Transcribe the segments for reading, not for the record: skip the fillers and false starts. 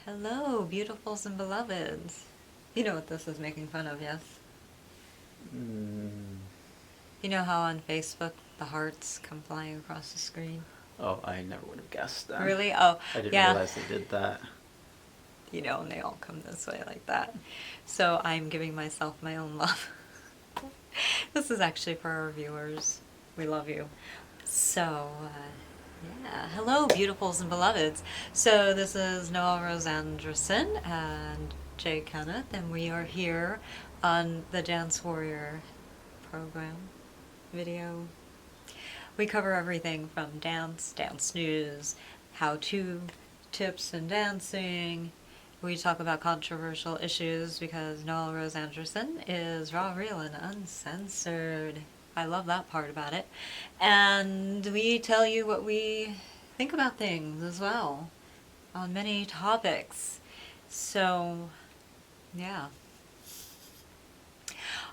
Hello, beautifuls and beloveds. You know what this is making fun of, yes? Mm. You know how on Facebook the hearts come flying across the screen? Oh, I never would have guessed then. Really? Oh, I didn't yeah. realize they did that. You know, and they all come this way like that. So I'm giving myself my own love. This is actually for our viewers. We love you. So, yeah. Hello, beautifuls and beloveds. So this is Noelle Rose Anderson and Jay Kenneth, and we are here on the DanceWarrior program video. We cover everything from dance news, how-to tips in dancing. We talk about controversial issues because Noelle Rose Anderson is raw, real, and uncensored. I love that part about it. And we tell you what we think about things as well on many topics. So, yeah.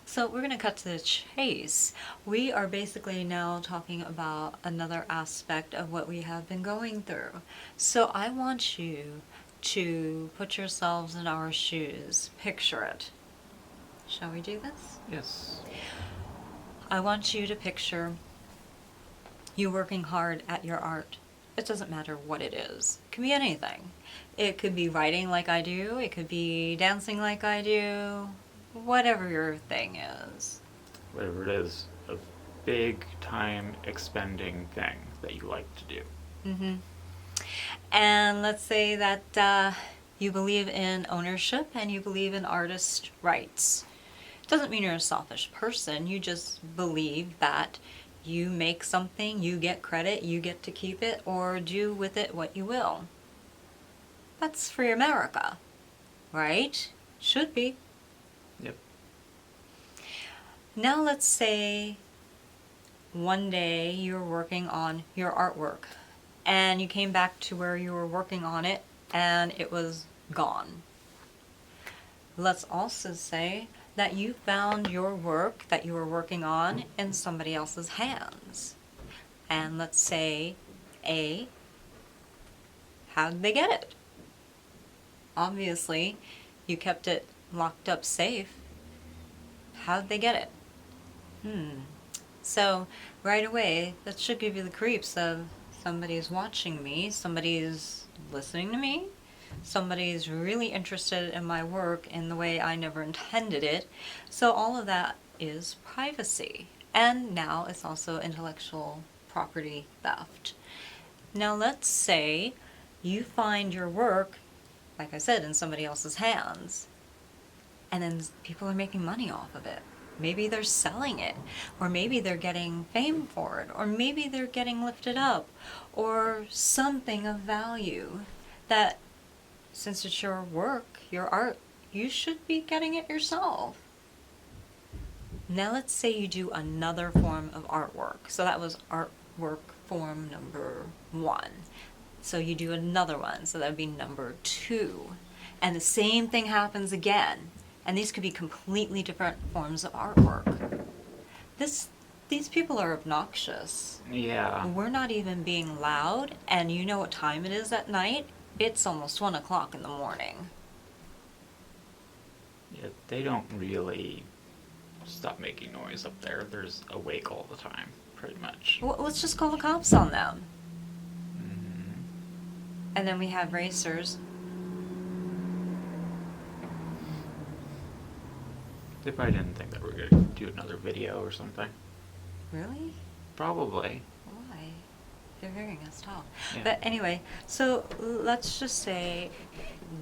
So we're going to cut to the chase. We are basically now talking about another aspect of what we have been going through. So I want you to put yourselves in our shoes. Picture it. Shall we do this? Yes. I want you to picture you working hard at your art. It doesn't matter what it is. It can be anything. It could be writing like I do. It could be dancing like I do. Whatever your thing is. Whatever it is, a big time expending thing that you like to do. Mm-hmm. And let's say that you believe in ownership and you believe in artist rights. Doesn't mean you're a selfish person. You just believe that you make something, you get credit, you get to keep it, or do with it what you will. That's free America, right? Should be. Yep. Now let's say one day you're working on your artwork and you came back to where you were working on it and it was gone. Let's also say that you found your work that you were working on in somebody else's hands. And let's say, A, how did they get it? Obviously, you kept it locked up safe. How did they get it? So, right away, that should give you the creeps of somebody's watching me, somebody's listening to me, somebody's really interested in my work in the way I never intended it. So all of that is privacy. And now it's also intellectual property theft. Now let's say you find your work, like I said, in somebody else's hands, and then people are making money off of it. Maybe they're selling it, or maybe they're getting fame for it, or maybe they're getting lifted up, or something of value that, since it's your work, your art, you should be getting it yourself. Now let's say you do another form of artwork. So that was artwork form number 1. So you do another one, so that would be number 2. And the same thing happens again. And these could be completely different forms of artwork. These people are obnoxious. Yeah. We're not even being loud, and you know what time it is at night? It's almost 1 o'clock in the morning. Yeah, they don't really stop making noise up there. They're just awake all the time, pretty much. Well, let's just call the cops on them. Mm-hmm. And then we have racers. They probably didn't think that we were going to do another video or something. Really? Probably. Why? They're hearing us talk. Yeah. But anyway, so let's just say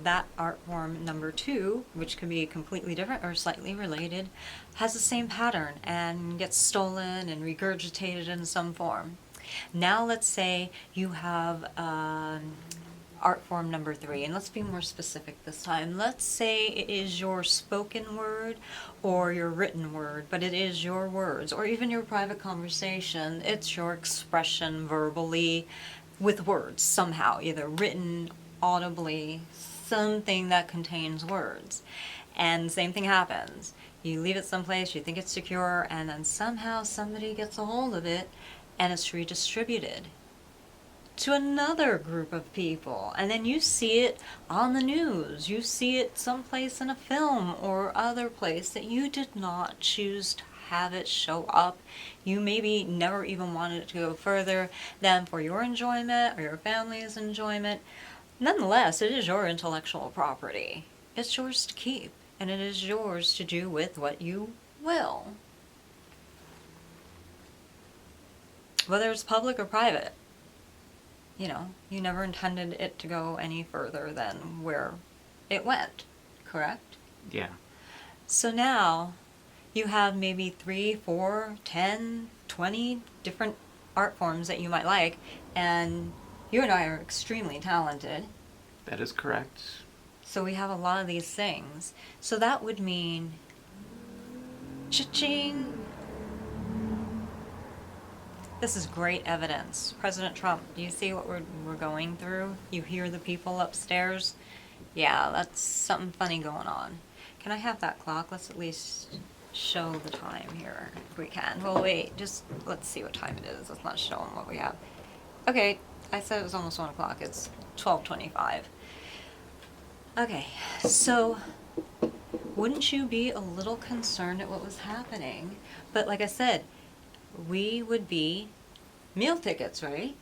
that art form number 2, which can be completely different or slightly related, has the same pattern and gets stolen and regurgitated in some form. Now let's say you have art form number 3, and let's be more specific this time. Let's say it is your spoken word or your written word, but it is your words, or even your private conversation. It's your expression verbally with words somehow, either written, audibly, something that contains words. And the same thing happens. You leave it someplace, you think it's secure, and then somehow somebody gets a hold of it and it's redistributed. to another group of people, and then you see it on the news, you see it someplace in a film or other place that you did not choose to have it show up. You maybe never even wanted it to go further than for your enjoyment or your family's enjoyment. Nonetheless, it is your intellectual property. It's yours to keep, and it is yours to do with what you will. Whether it's public or private. You know, you never intended it to go any further than where it went, correct? Yeah. So now you have maybe 3, 4, 10, 20 different art forms that you might like, and you and I are extremely talented. That is correct. So we have a lot of these things. So that would mean cha-ching. This is great evidence. President Trump, do you see what we're going through? You hear the people upstairs? Yeah, that's something funny going on. Can I have that clock? Let's at least show the time here, if we can. Well, wait, just let's see what time it is. Let's not show them what we have. Okay, I said it was almost 1 o'clock. It's 12:25. Okay, so wouldn't you be a little concerned at what was happening? But like I said, we would be meal tickets, right?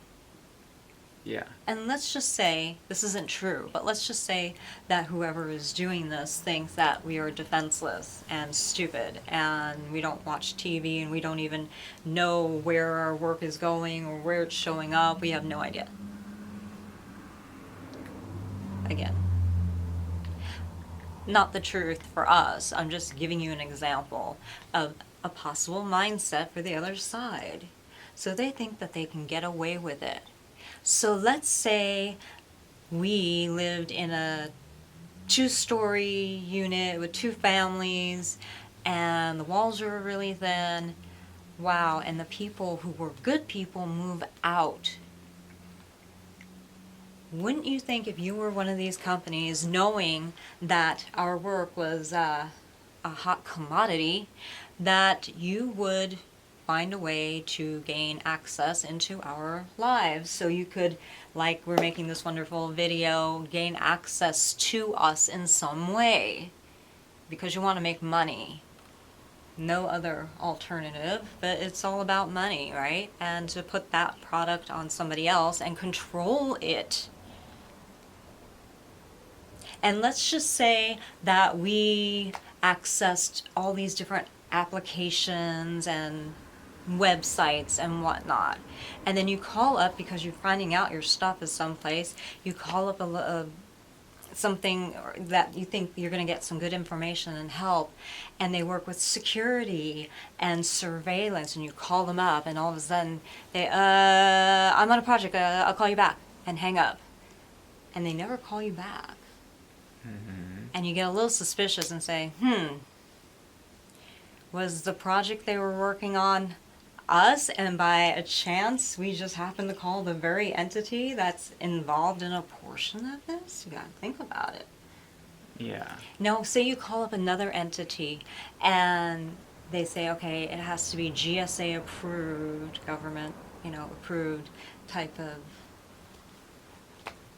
Yeah. And let's just say, this isn't true, but let's just say that whoever is doing this thinks that we are defenseless and stupid and we don't watch TV and we don't even know where our work is going or where it's showing up. We have no idea. Again, not the truth for us. I'm just giving you an example of a possible mindset for the other side. So they think that they can get away with it. So let's say we lived in a 2-story unit with 2 families and the walls were really thin. Wow, and the people who were good people move out. Wouldn't you think if you were one of these companies, knowing that our work was a hot commodity, that you would find a way to gain access into our lives so you could, like we're making this wonderful video, gain access to us in some way because you want to make money. No other alternative, but it's all about money, right? And to put that product on somebody else and control it. And let's just say that we accessed all these different applications and websites and whatnot. And then you call up because you're finding out your stuff is someplace. You call up something that you think you're going to get some good information and help. And they work with security and surveillance. And you call them up and all of a sudden they, I'm on a project, I'll call you back, and hang up. And they never call you back. Mm-hmm. And you get a little suspicious and say, was the project they were working on us, and by a chance we just happened to call the very entity that's involved in a portion of this? You gotta think about it. Yeah. No, say you call up another entity and they say, okay, it has to be GSA approved, government, approved type of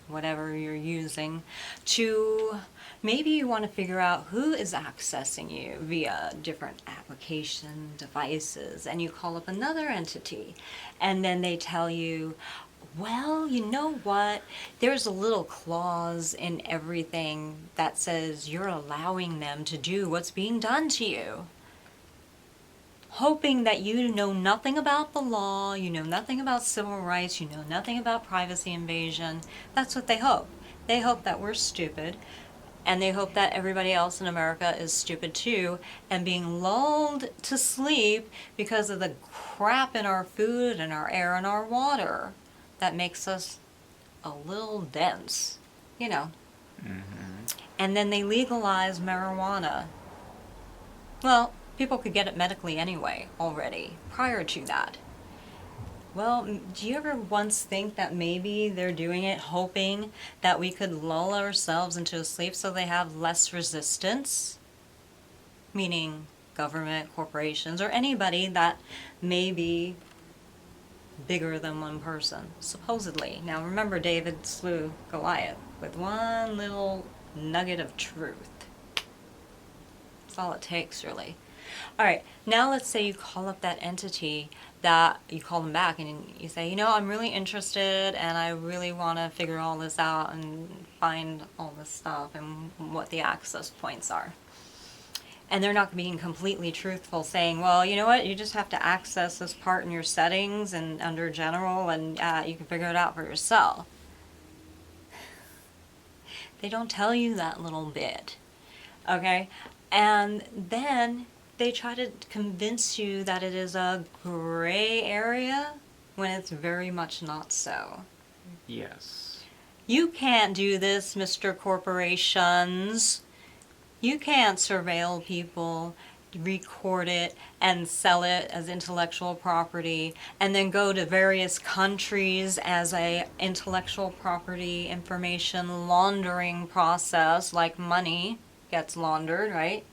whatever you're using, to maybe you want to figure out who is accessing you via different application devices, and you call up another entity and then they tell you, well, you know what, there's a little clause in everything that says you're allowing them to do what's being done to you, hoping that you know nothing about the law, you know nothing about civil rights, you know nothing about privacy invasion. That's what they hope. They hope that we're stupid, and they hope that everybody else in America is stupid too, and being lulled to sleep because of the crap in our food and our air and our water that makes us a little dense, Mm-hmm. And then they legalize marijuana. Well, people could get it medically anyway already, prior to that. Well, do you ever once think that maybe they're doing it hoping that we could lull ourselves into a sleep so they have less resistance? Meaning government, corporations, or anybody that may be bigger than one person, supposedly. Now remember, David slew Goliath with one little nugget of truth. That's all it takes, really. All right, now let's say you call up that entity, that you call them back and you say, you know, I'm really interested and I really want to figure all this out and find all this stuff and what the access points are. And they're not being completely truthful, saying, well, you know what, you just have to access this part in your settings and under general and you can figure it out for yourself. They don't tell you that little bit, okay? And then they try to convince you that it is a gray area when it's very much not so. Yes. You can't do this, Mr. Corporations. You can't surveil people, record it, and sell it as intellectual property, and then go to various countries as a intellectual property information laundering process, like money gets laundered, right?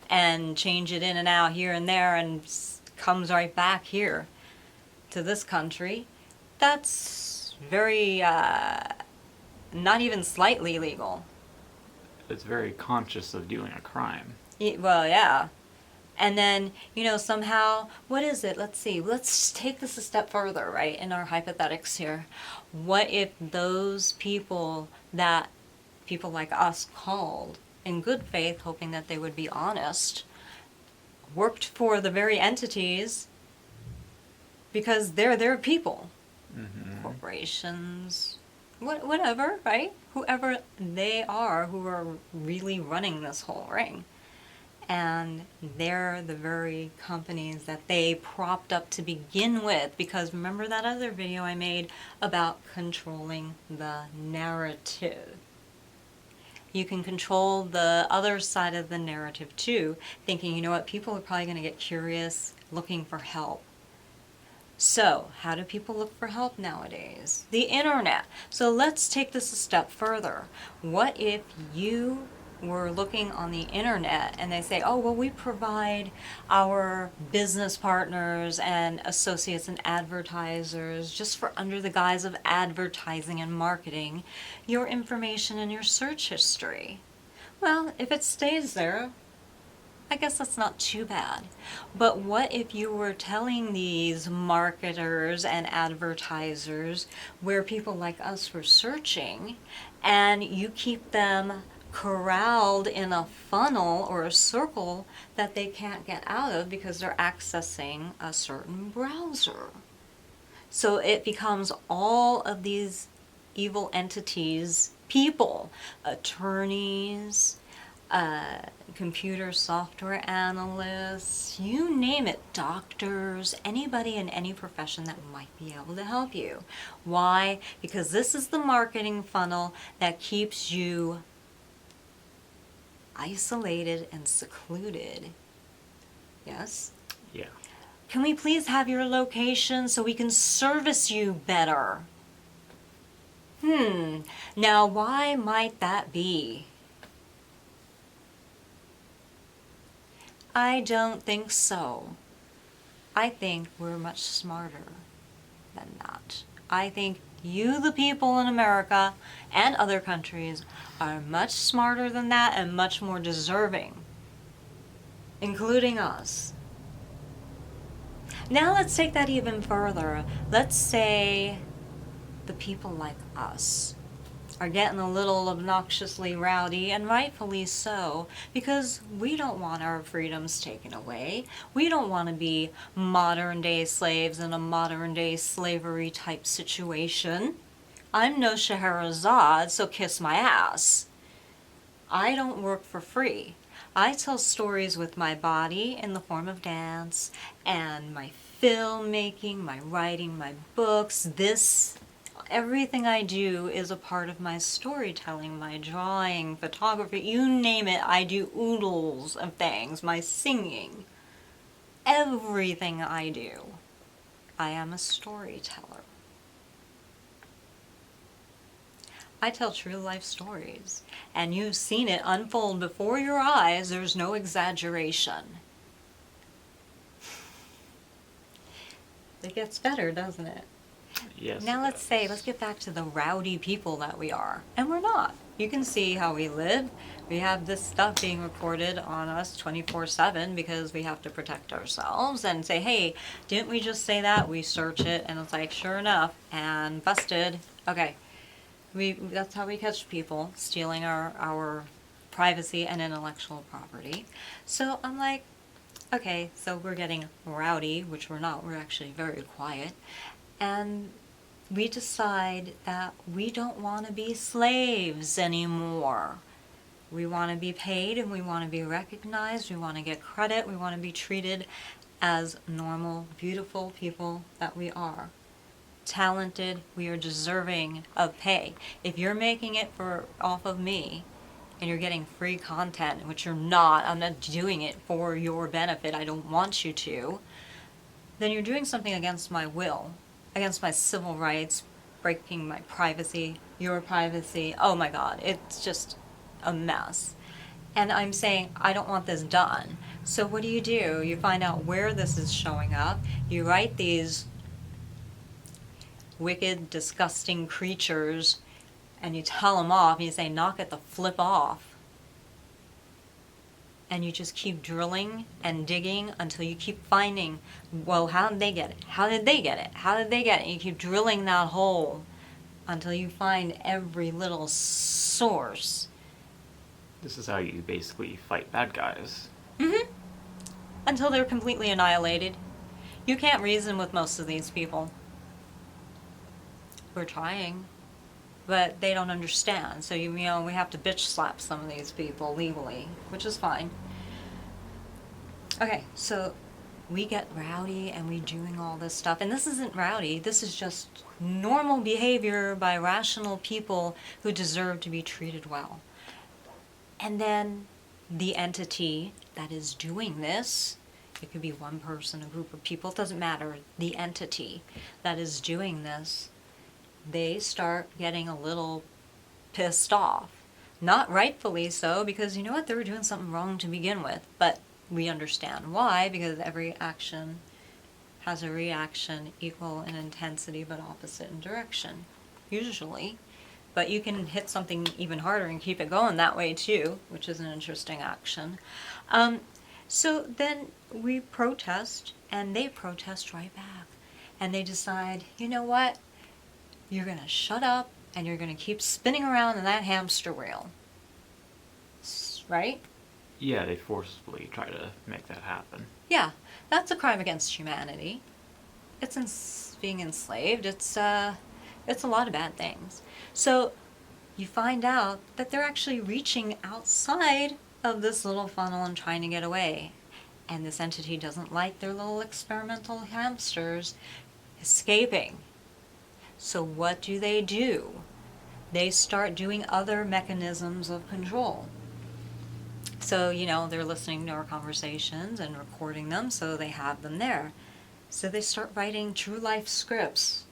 And change it in and out here and there and comes right back here to this country. That's very, not even slightly legal. It's very conscious of doing a crime. Well, yeah. And then, you know, somehow, what is it? Let's see. Let's take this a step further, right, in our hypothetics here. What if those people that people like us called in good faith, hoping that they would be honest, worked for the very entities because they're their people? Mm-hmm. Corporations, whatever, right? Whoever they are who are really running this whole ring. And they're the very companies that they propped up to begin with, because remember that other video I made about controlling the narrative? You can control the other side of the narrative too, thinking, you know what, people are probably going to get curious, looking for help. So, how do people look for help nowadays? The internet. So let's take this a step further. What if you were looking on the internet and they say, oh, well, we provide our business partners and associates and advertisers, just for under the guise of advertising and marketing, your information and your search history. Well, if it stays there, I guess that's not too bad. But what if you were telling these marketers and advertisers where people like us were searching, and you keep them corralled in a funnel or a circle that they can't get out of because they're accessing a certain browser? So it becomes all of these evil entities, people, attorneys, computer software analysts, you name it, doctors, anybody in any profession that might be able to help you. Why? Because this is the marketing funnel that keeps you isolated and secluded. Yes? Yeah. Can we please have your location so we can service you better? Now why might that be? I don't think so. I think we're much smarter than that. I think you, the people in America and other countries, are much smarter than that and much more deserving, including us. Now let's take that even further. Let's say the people like us are getting a little obnoxiously rowdy, and rightfully so, because we don't want our freedoms taken away. We don't want to be modern day slaves in a modern day slavery type situation. I'm no Scheherazade, so kiss my ass. I don't work for free. I tell stories with my body in the form of dance, and my filmmaking, my writing, my books, everything I do is a part of my storytelling, my drawing, photography, you name it. I do oodles of things, my singing. Everything I do, I am a storyteller. I tell true life stories, and you've seen it unfold before your eyes. There's no exaggeration. It gets better, doesn't it? Yes. Now it let's does. get back to the rowdy people that we are. And we're not. You can see how we live. We have this stuff being recorded on us 24/7 because we have to protect ourselves and say, hey, didn't we just say that? We search it and it's like, sure enough, and busted. Okay. That's how we catch people stealing our privacy and intellectual property. So I'm like, okay, so we're getting rowdy, which we're not. We're actually very quiet. And we decide that we don't want to be slaves anymore. We want to be paid and we want to be recognized. We want to get credit. We want to be treated as normal, beautiful people that we are. Talented, we are deserving of pay. If you're making it for off of me and you're getting free content, which you're not, I'm not doing it for your benefit, I don't want you to, then you're doing something against my will, against my civil rights, breaking my privacy, your privacy. Oh my God, it's just a mess. And I'm saying, I don't want this done. So what do? You find out where this is showing up. You write these wicked, disgusting creatures and you tell them off and you say, knock it the flip off. And you just keep drilling and digging until you keep finding, well, how did they get it? How did they get it? How did they get it? And you keep drilling that hole until you find every little source. This is how you basically fight bad guys. Mm-hmm. Until they're completely annihilated. You can't reason with most of these people. We're trying, but they don't understand. So you know, we have to bitch slap some of these people legally, which is fine. Okay, so we get rowdy and we doing all this stuff, and this isn't rowdy. This is just normal behavior by rational people who deserve to be treated well. And then the entity that is doing this, it could be one person, a group of people, it doesn't matter. The entity that is doing this, they start getting a little pissed off. Not rightfully so, because you know what? They were doing something wrong to begin with. But we understand why, because every action has a reaction equal in intensity but opposite in direction, usually. But you can hit something even harder and keep it going that way too, which is an interesting action. So then we protest, and they protest right back. And they decide, you know what? You're going to shut up, and you're going to keep spinning around in that hamster wheel. Right? Yeah, they forcibly try to make that happen. Yeah, that's a crime against humanity. It's being enslaved. It's a lot of bad things. So you find out that they're actually reaching outside of this little funnel and trying to get away. And this entity doesn't like their little experimental hamsters escaping. So what do? They start doing other mechanisms of control. So, you know, they're listening to our conversations and recording them, so they have them there. So they start writing true life scripts.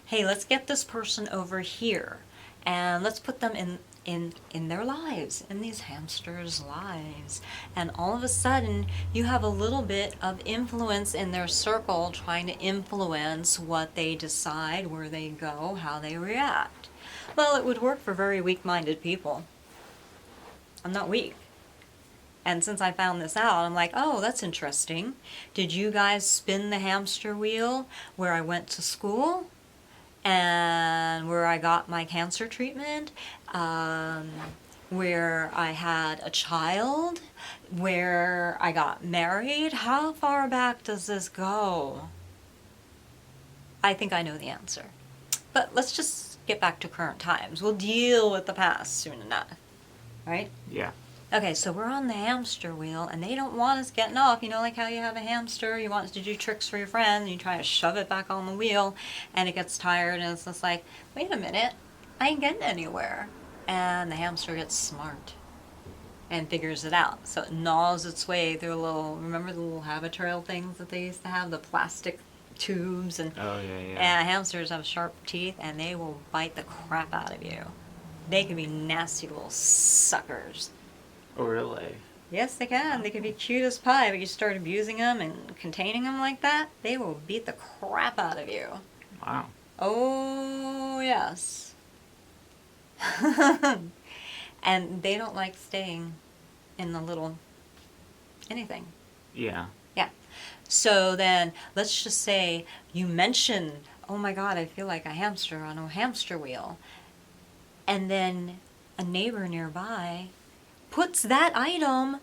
Hey, let's get this person over here, and let's put them in their lives, in these hamsters' lives. And all of a sudden, you have a little bit of influence in their circle, trying to influence what they decide, where they go, how they react. Well, it would work for very weak-minded people. I'm not weak. And since I found this out, I'm like, oh, that's interesting. Did you guys spin the hamster wheel where I went to school? And where I got my cancer treatment, where I had a child, where I got married. How far back does this go? I think I know the answer. But let's just get back to current times. We'll deal with the past soon enough, right? Yeah. Okay, so we're on the hamster wheel, and they don't want us getting off. You know, like how you have a hamster, you want it to do tricks for your friend, and you try to shove it back on the wheel, and it gets tired, and it's just like, wait a minute, I ain't getting anywhere. And the hamster gets smart and figures it out. So it gnaws its way through remember the little habit trail things that they used to have, the plastic tubes, and Oh, yeah. and hamsters have sharp teeth, and they will bite the crap out of you. They can be nasty little suckers. Oh, really? Yes, they can. They can be cute as pie, but you start abusing them and containing them like that, they will beat the crap out of you. Wow. Oh, yes. And they don't like staying in the little anything. Yeah. Yeah. So then let's just say you mention, oh my God, I feel like a hamster on a hamster wheel. And then a neighbor nearby puts that item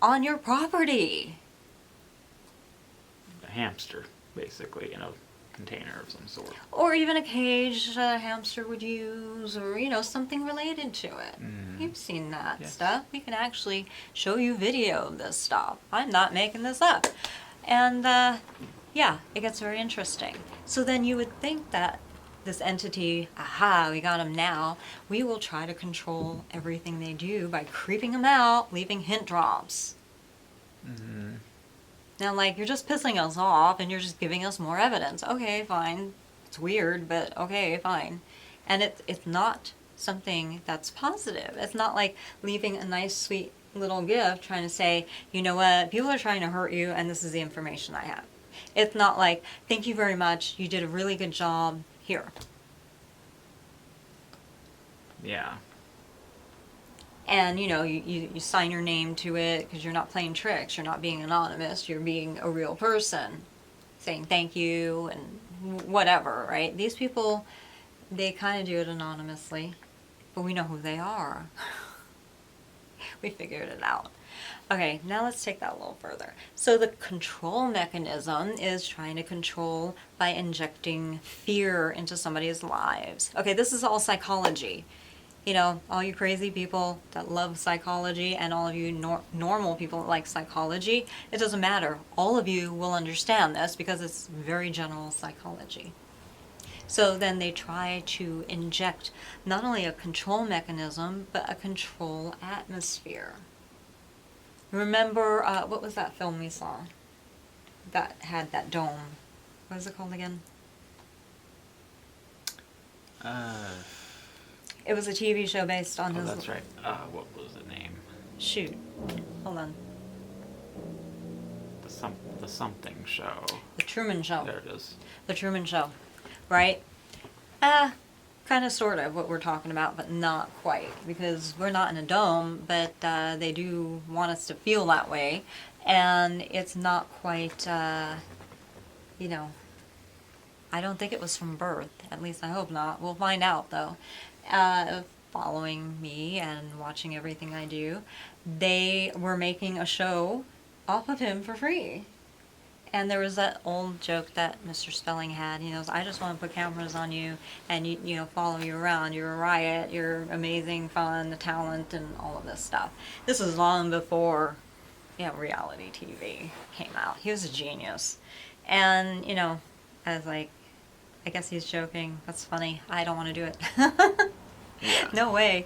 on your property. A hamster, basically, in a container of some sort. Or even a cage a hamster would use, or, something related to it. Mm. You've seen that Yes. stuff. We can actually show you video of this stuff. I'm not making this up. And, yeah, it gets very interesting. So then you would think that this entity, aha, we got them now, we will try to control everything they do by creeping them out, leaving hint drops. Mm-hmm. Now, like, you're just pissing us off and you're just giving us more evidence. Okay, fine. It's weird, but okay, fine. And it's not something that's positive. It's not like leaving a nice, sweet little gift trying to say, you know what, people are trying to hurt you and this is the information I have. It's not like, thank you very much, you did a really good job, here. Yeah. And, you sign your name to it because you're not playing tricks. You're not being anonymous. You're being a real person saying thank you and whatever, right? These people, they kind of do it anonymously, but we know who they are. We figured it out. Okay, now let's take that a little further. So the control mechanism is trying to control by injecting fear into somebody's lives. Okay, this is all psychology. All you crazy people that love psychology and all of you normal people that like psychology, it doesn't matter. All of you will understand this because it's very general psychology. So then they try to inject not only a control mechanism, but a control atmosphere. Remember, what was that film we saw that had that dome? What is it called again? It was a TV show based on his... That's right. What was the name? Shoot. Hold on. The something show. The Truman Show. There it is. The Truman Show. Right? Kind of sort of what we're talking about, but not quite. Because we're not in a dome, but they do want us to feel that way. And it's not quite, I don't think it was from birth. At least I hope not. We'll find out, though. Following me and watching everything I do, they were making a show off of him for free. And there was that old joke that Mr. Spelling had, I just want to put cameras on you and, follow you around. You're a riot, you're amazing, fun, the talent, and all of this stuff. This was long before, reality TV came out. He was a genius. And, I was like, I guess he's joking. That's funny. I don't want to do it. Yeah. No way.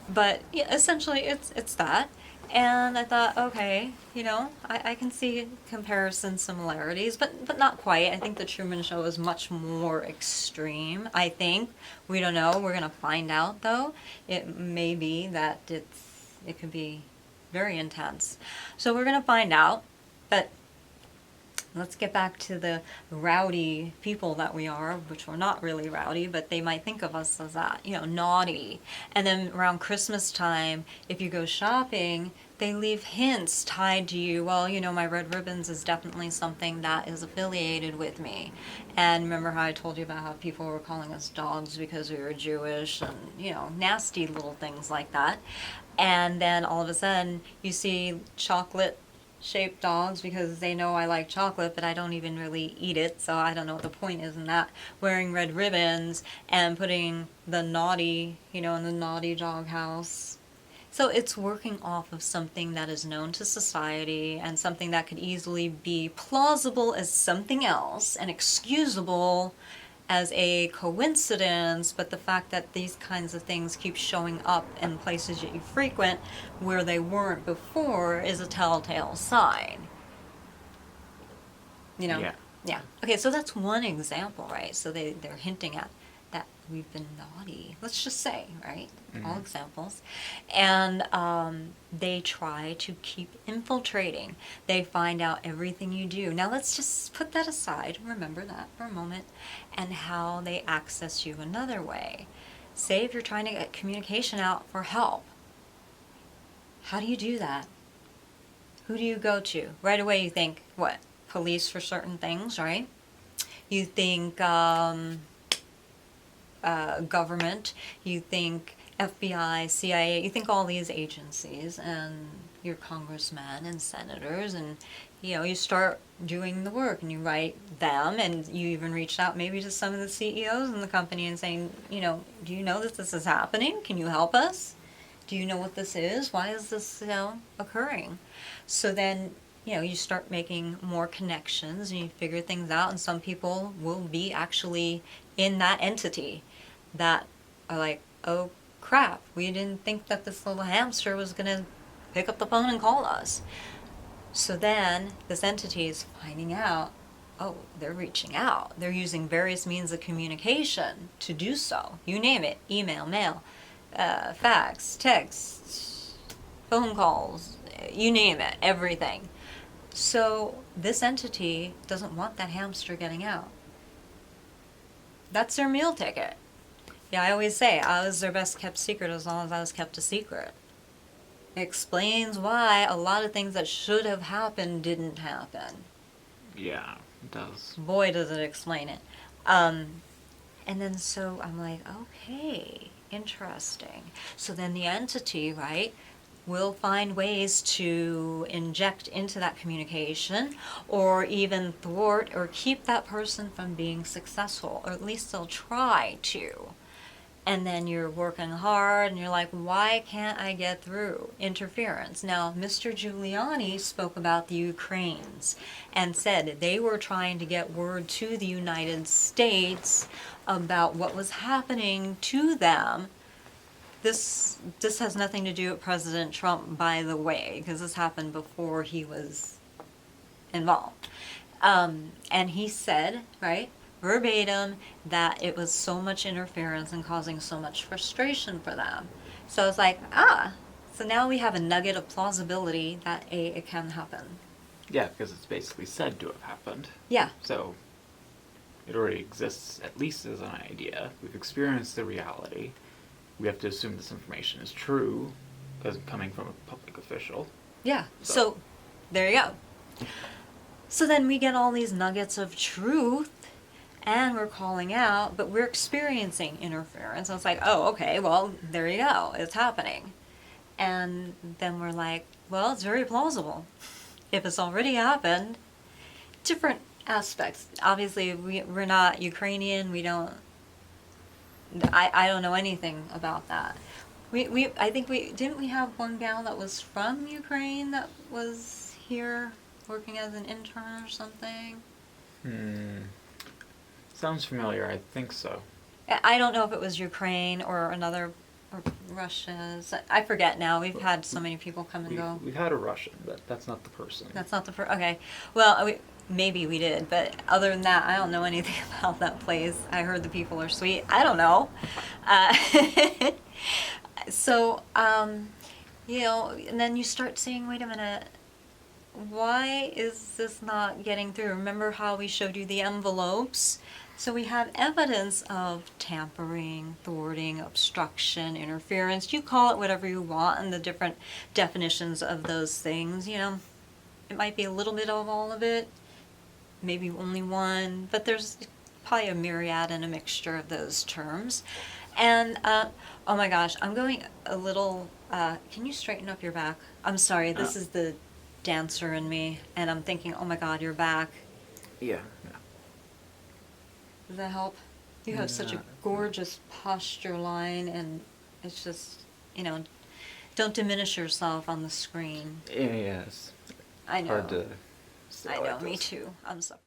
But yeah, essentially it's that. And I thought, okay, I can see comparison similarities, but not quite. I think the Truman Show is much more extreme, I think. We don't know. We're going to find out, though. It may be that it could be very intense. So we're going to find out. But let's get back to the rowdy people that we are, which we're not really rowdy, but they might think of us as that, naughty. And then around Christmas time, if you go shopping, they leave hints tied to you. Well, my red ribbons is definitely something that is affiliated with me. And remember how I told you about how people were calling us dogs because we were Jewish and, nasty little things like that. And then all of a sudden, you see chocolate shaped dogs because they know I like chocolate, but I don't even really eat it, so I don't know what the point is in that. Wearing red ribbons and putting the naughty, in the naughty dog house. So it's working off of something that is known to society and something that could easily be plausible as something else and excusable as a coincidence, but the fact that these kinds of things keep showing up in places that you frequent where they weren't before is a telltale sign. Yeah. Yeah. Okay, so that's one example, right? So they're hinting at that we've been naughty. Let's just say, right? All Mhm. examples. And they try to keep infiltrating. They find out everything you do. Now let's just put that aside, remember that for a moment, and how they access you another way. Say if you're trying to get communication out for help. How do you do that? Who do you go to? Right away you think, what? Police for certain things, right? You think government, you think FBI, CIA, you think all these agencies and your congressmen and senators, and you start doing the work and you write them, and you even reach out maybe to some of the CEOs in the company and saying, do you know that this is happening? Can you help us? Do you know what this is? Why is this, occurring? So then, you start making more connections and you figure things out, and some people will be actually in that entity that are like, oh crap, we didn't think that this little hamster was going to pick up the phone and call us. So then this entity is finding out, oh, they're reaching out. They're using various means of communication to do so. You name it, email, mail, fax, text, phone calls, you name it, everything. So this entity doesn't want that hamster getting out. That's their meal ticket. Yeah, I always say I was their best kept secret as long as I was kept a secret. It explains why a lot of things that should have happened didn't happen. Yeah, it does. Boy, does it explain it. And then so I'm like, okay, interesting. So then the entity, right, will find ways to inject into that communication or even thwart or keep that person from being successful, or at least they'll try to. And then you're working hard and you're like, why can't I get through? Interference. Now, Mr. Giuliani spoke about the Ukraines and said they were trying to get word to the United States about what was happening to them. This has nothing to do with President Trump, by the way, because this happened before he was involved. And he said, right, verbatim, that it was so much interference and causing so much frustration for them. So I was like, so now we have a nugget of plausibility that it can happen. Yeah, because it's basically said to have happened. Yeah. So it already exists, at least as an idea. We've experienced the reality. We have to assume this information is true because it's coming from a public official. Yeah. So there you go. So then we get all these nuggets of truth and we're calling out, but we're experiencing interference. And it's like, oh, okay, well, there you go. It's happening. And then we're like, well, it's very plausible. If it's already happened, different aspects. Obviously, we're not Ukrainian. We don't, I don't know anything about that. I think didn't we have one gal that was from Ukraine that was here working as an intern or something? Sounds familiar, I think so. I don't know if it was Ukraine or another, or Russia. I forget now. We've had so many people come and go. We've had a Russian, but that's not the person. That's not the first. Okay. Well, maybe we did, but other than that, I don't know anything about that place. I heard the people are sweet. I don't know. So, and then you start seeing, wait a minute, why is this not getting through? Remember how we showed you the envelopes? So we have evidence of tampering, thwarting, obstruction, interference. You call it whatever you want, and the different definitions of those things, it might be a little bit of all of it, maybe only one, but there's probably a myriad and a mixture of those terms. And, oh my gosh, I'm going a little, can you straighten up your back? I'm sorry, this is the dancer in me, and I'm thinking, oh my god, you're back. Yeah. Does that help? You have such a gorgeous posture line, and it's just, don't diminish yourself on the screen. Yes. I know. Hard to I know, me too. I'm sorry.